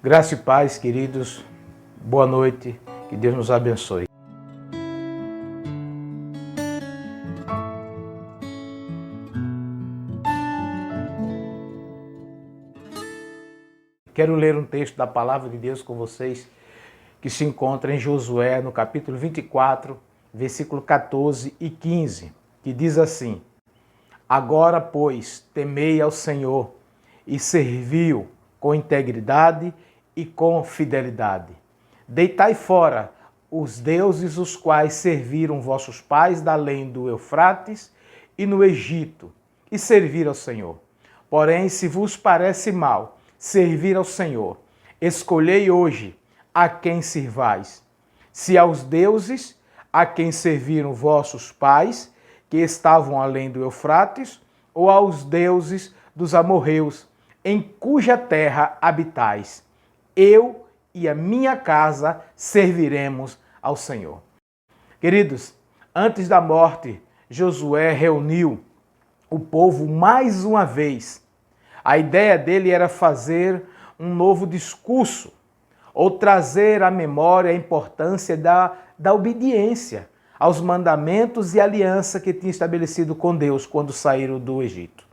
Graça e paz, queridos. Boa noite. Que Deus nos abençoe. Quero ler um texto da Palavra de Deus com vocês que se encontra em Josué, no capítulo 24, versículo 14 e 15, que diz assim: Agora, pois, temei ao Senhor e servi-o com integridade e com fidelidade. Deitai fora os deuses os quais serviram vossos pais da além do Eufrates e no Egito, e servir ao Senhor. Porém, se vos parece mal servir ao Senhor, escolhei hoje a quem sirvais, se aos deuses a quem serviram vossos pais, que estavam além do Eufrates, ou aos deuses dos amorreus, em cuja terra habitais. Eu e a minha casa serviremos ao Senhor. Queridos, antes da morte, Josué reuniu o povo mais uma vez. A ideia dele era fazer um novo discurso, ou trazer à memória a importância da obediência aos mandamentos e aliança que tinha estabelecido com Deus quando saíram do Egito.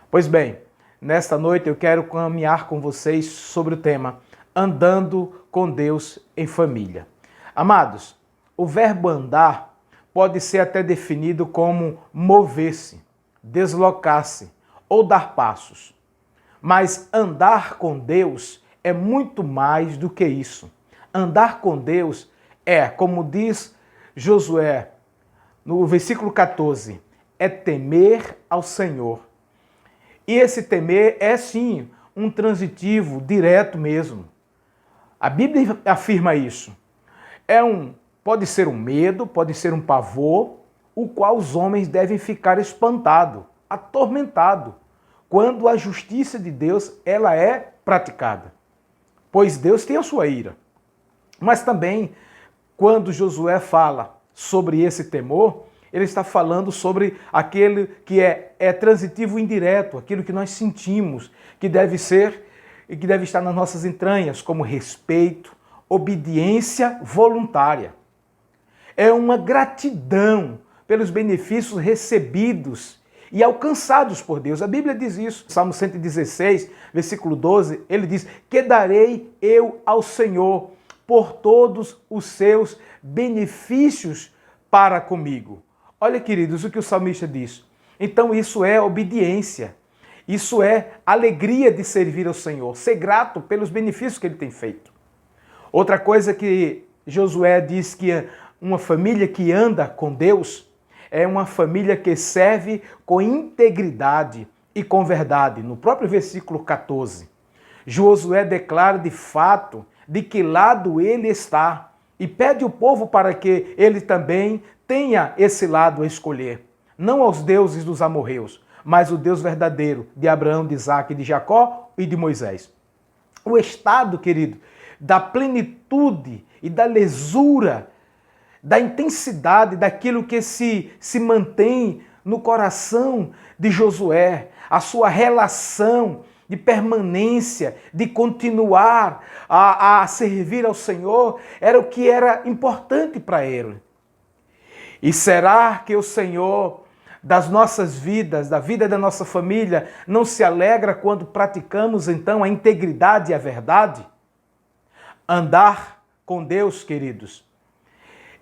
Pois bem, nesta noite eu quero caminhar com vocês sobre o tema Andando com Deus em Família. Amados, o verbo andar pode ser até definido como mover-se, deslocar-se ou dar passos. Mas andar com Deus é muito mais do que isso. Andar com Deus é, como diz Josué no versículo 14, é temer ao Senhor. E esse temer é sim um transitivo direto mesmo. A Bíblia afirma isso. Pode ser um medo, pode ser um pavor, o qual os homens devem ficar espantados, atormentados, quando a justiça de Deus ela é praticada. Pois Deus tem a sua ira. Mas também, quando Josué fala sobre esse temor, ele está falando sobre aquele que é transitivo indireto, aquilo que nós sentimos, que deve ser e que deve estar nas nossas entranhas, como respeito, obediência voluntária. É uma gratidão pelos benefícios recebidos e alcançados por Deus. A Bíblia diz isso. Salmo 116, versículo 12, ele diz: Que darei eu ao Senhor por todos os seus benefícios para comigo. Olha, queridos, o que o salmista diz. Então isso é obediência. Isso é alegria de servir ao Senhor, ser grato pelos benefícios que ele tem feito. Outra coisa que Josué diz que uma família que anda com Deus é uma família que serve com integridade e com verdade. No próprio versículo 14, Josué declara de fato de que lado ele está e pede o povo para que ele também tenha esse lado a escolher. Não aos deuses dos amorreus, mas o Deus verdadeiro de Abraão, de Isaque, de Jacó e de Moisés. O estado, querido, da plenitude e da lesura, da intensidade daquilo que se mantém no coração de Josué, a sua relação de permanência, de continuar a servir ao Senhor, era o que era importante para ele. E será que o Senhor das nossas vidas, da vida da nossa família, não se alegra quando praticamos então a integridade e a verdade? Andar com Deus, queridos,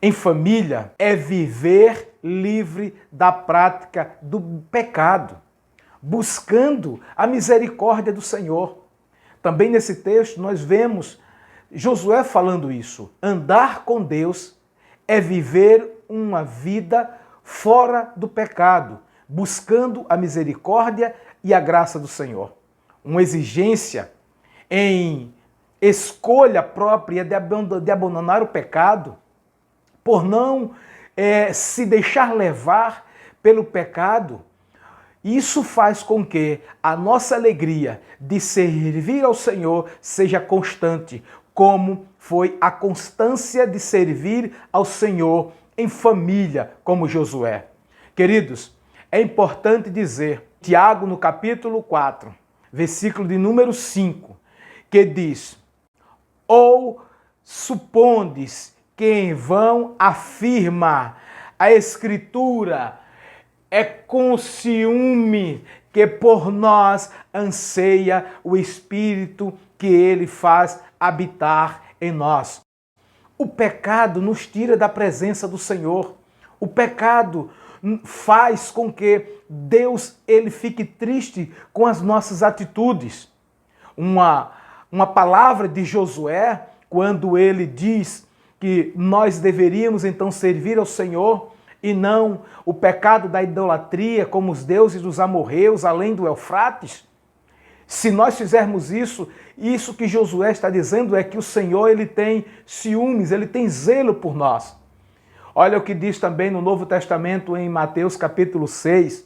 em família é viver livre da prática do pecado, buscando a misericórdia do Senhor. Também nesse texto nós vemos Josué falando isso. Andar com Deus é viver uma vida fora do pecado, buscando a misericórdia e a graça do Senhor. Uma exigência em escolha própria de abandonar o pecado, por não se deixar levar pelo pecado. Isso faz com que a nossa alegria de servir ao Senhor seja constante, como foi a constância de servir ao Senhor em família, como Josué. Queridos, é importante dizer, Tiago no capítulo 4, versículo de número 5, que diz: Ou supondes que em vão afirma a Escritura, é com ciúme que por nós anseia o Espírito que ele faz habitar em nós. O pecado nos tira da presença do Senhor. O pecado faz com que Deus ele fique triste com as nossas atitudes. Uma palavra de Josué, quando ele diz que nós deveríamos então servir ao Senhor e não o pecado da idolatria, como os deuses dos amorreus, além do Eufrates. Se nós fizermos isso, isso que Josué está dizendo é que o Senhor ele tem ciúmes, ele tem zelo por nós. Olha o que diz também no Novo Testamento, em Mateus capítulo 6,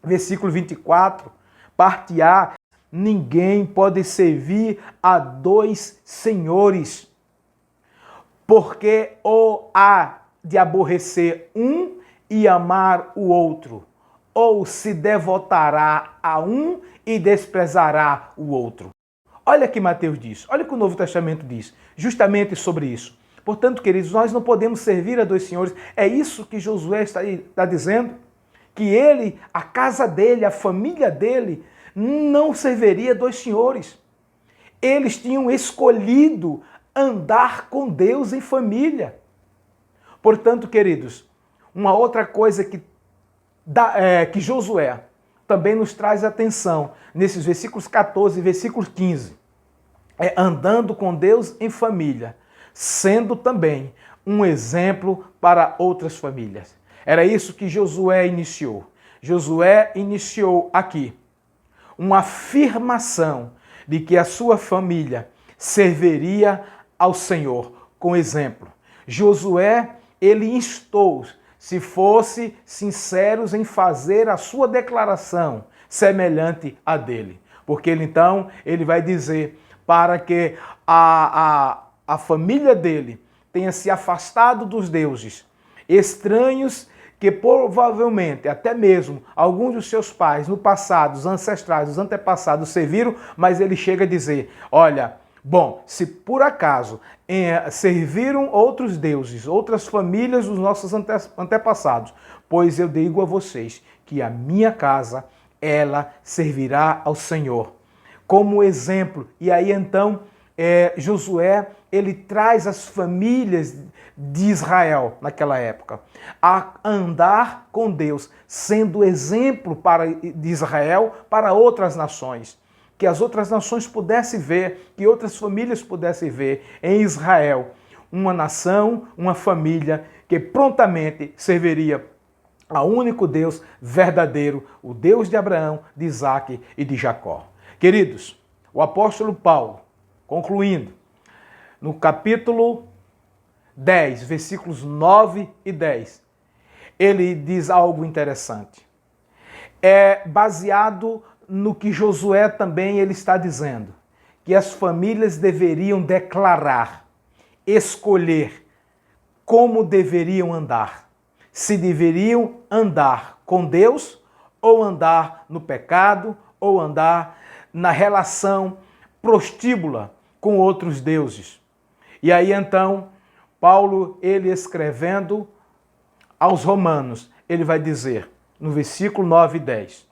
versículo 24, parte A: ninguém pode servir a dois senhores, porque ou há de aborrecer um e amar o outro, ou se devotará a um e desprezará o outro. Olha que Mateus diz, olha o que o Novo Testamento diz, justamente sobre isso. Portanto, queridos, nós não podemos servir a dois senhores. É isso que Josué está dizendo, que ele, a casa dele, a família dele, não serviria a dois senhores. Eles tinham escolhido andar com Deus em família. Portanto, queridos, uma outra coisa que Josué também nos traz atenção, nesses versículos 14 e versículo 15, é andando com Deus em família, sendo também um exemplo para outras famílias. Era isso que Josué iniciou. Josué iniciou aqui uma afirmação de que a sua família serviria ao Senhor com exemplo. Josué, ele instou, se fosse sinceros em fazer a sua declaração semelhante à dele. Porque ele vai dizer para que a família dele tenha se afastado dos deuses estranhos que provavelmente, até mesmo, alguns dos seus pais no passado, os ancestrais, os antepassados serviram, mas ele chega a dizer, olha, bom, se por acaso serviram outros deuses, outras famílias dos nossos antepassados, pois eu digo a vocês que a minha casa, ela servirá ao Senhor. Como exemplo, e aí então Josué, ele traz as famílias de Israel naquela época a andar com Deus, sendo exemplo de Israel para outras nações. Que as outras nações pudessem ver, que outras famílias pudessem ver em Israel uma nação, uma família que prontamente serviria ao único Deus verdadeiro, o Deus de Abraão, de Isaque e de Jacó. Queridos, o apóstolo Paulo, concluindo, no capítulo 10, versículos 9 e 10, ele diz algo interessante. É baseado no que Josué também ele está dizendo, que as famílias deveriam declarar, escolher como deveriam andar. Se deveriam andar com Deus, ou andar no pecado, ou andar na relação prostíbula com outros deuses. E aí então, Paulo, ele escrevendo aos Romanos, ele vai dizer, no versículo 9 e 10,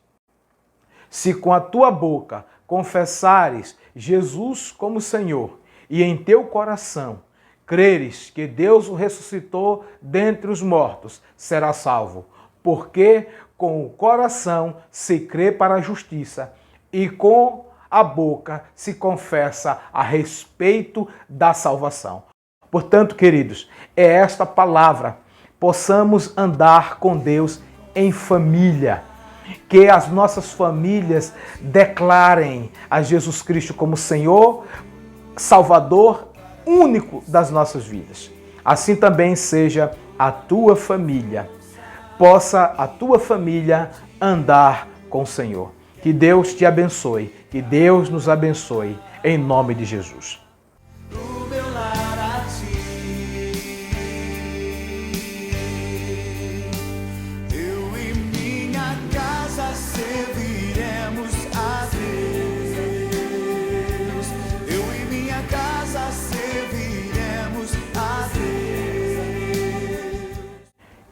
se com a tua boca confessares Jesus como Senhor, e em teu coração creres que Deus o ressuscitou dentre os mortos, será salvo. Porque com o coração se crê para a justiça, e com a boca se confessa a respeito da salvação. Portanto, queridos, é esta palavra, possamos andar com Deus em família, que as nossas famílias declarem a Jesus Cristo como Senhor, Salvador, único das nossas vidas. Assim também seja a tua família, possa a tua família andar com o Senhor. Que Deus te abençoe, que Deus nos abençoe, em nome de Jesus. Serviremos a Deus, eu e minha casa serviremos.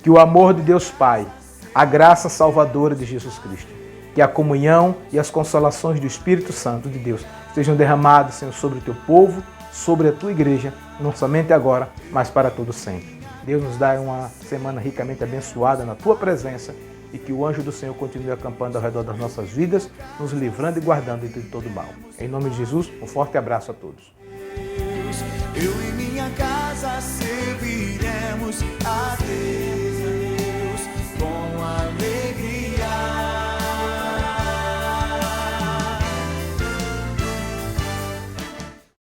que o amor de Deus Pai, a graça salvadora de Jesus Cristo, que a comunhão e as consolações do Espírito Santo de Deus sejam derramados, Senhor, sobre o teu povo, sobre a tua igreja, não somente agora, mas para todo sempre. Deus nos dá uma semana ricamente abençoada na tua presença e que o anjo do Senhor continue acampando ao redor das nossas vidas, nos livrando e guardando de todo mal. Em nome de Jesus, um forte abraço a todos. Eu em minha casa servi.